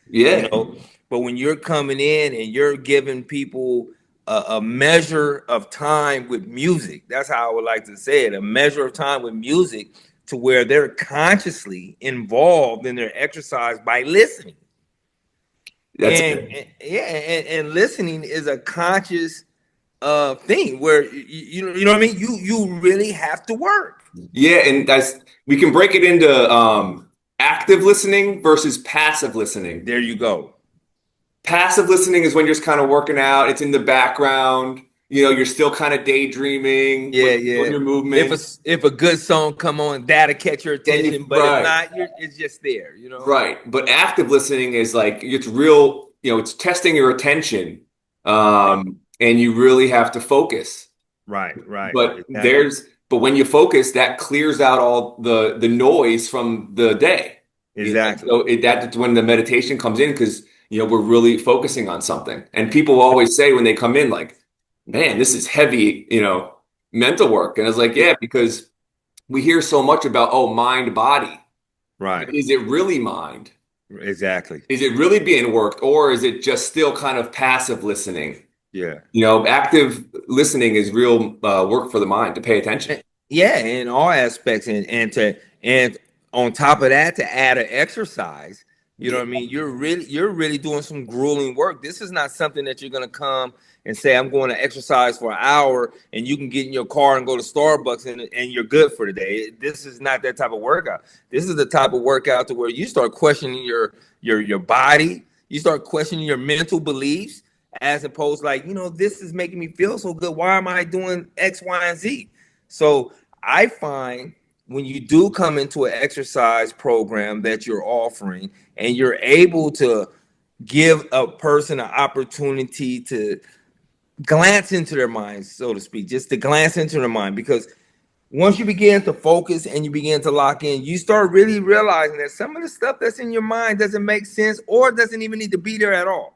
Yeah. But when you're coming in and you're giving people a measure of time with music, that's how I would like to say it, a measure of time with music to where they're consciously involved in their exercise by listening. That's And listening is a conscious thing where you know what I mean. You really have to work. Yeah, and that's we can break it into active listening versus passive listening. There you go. Passive listening is when you're just kind of working out, it's in the background, you're still kind of daydreaming, Yeah, but doing yeah. your If movement. a good song come on, that'll catch your Then attention. But if right, not, it's just there. right. But active listening is like it's real, it's testing your attention. Right, And you really have to focus. right. But Exactly. when you focus, that clears out all the noise from the day. Exactly. So that's when the meditation comes in because we're really focusing on something. And people always say when they come in, like, "Man, this is heavy, mental work." And I was like, Yeah. "Yeah," because we hear so much about mind, body. Right. But is it really mind? Exactly. Is it really being worked, or is it just still kind of passive listening? Yeah. Active listening is real work for the mind to pay attention. Yeah, in all aspects, and on top of that, to add an exercise, you know Yeah, what I mean. You're really doing some grueling work. This is not something that you're gonna come and say, "I'm going to exercise for an hour," and you can get in your car and go to Starbucks and you're good for the day. This is not that type of workout. This is the type of workout to where you start questioning your body. You start questioning your mental beliefs, as opposed like, this is making me feel so good. Why am I doing X, Y, and Z? So I find when you do come into an exercise program that you're offering and you're able to give a person an opportunity to glance into their minds, so to speak, just to glance into their mind, because once you begin to focus and you begin to lock in, you start really realizing that some of the stuff that's in your mind doesn't make sense or doesn't even need to be there at all.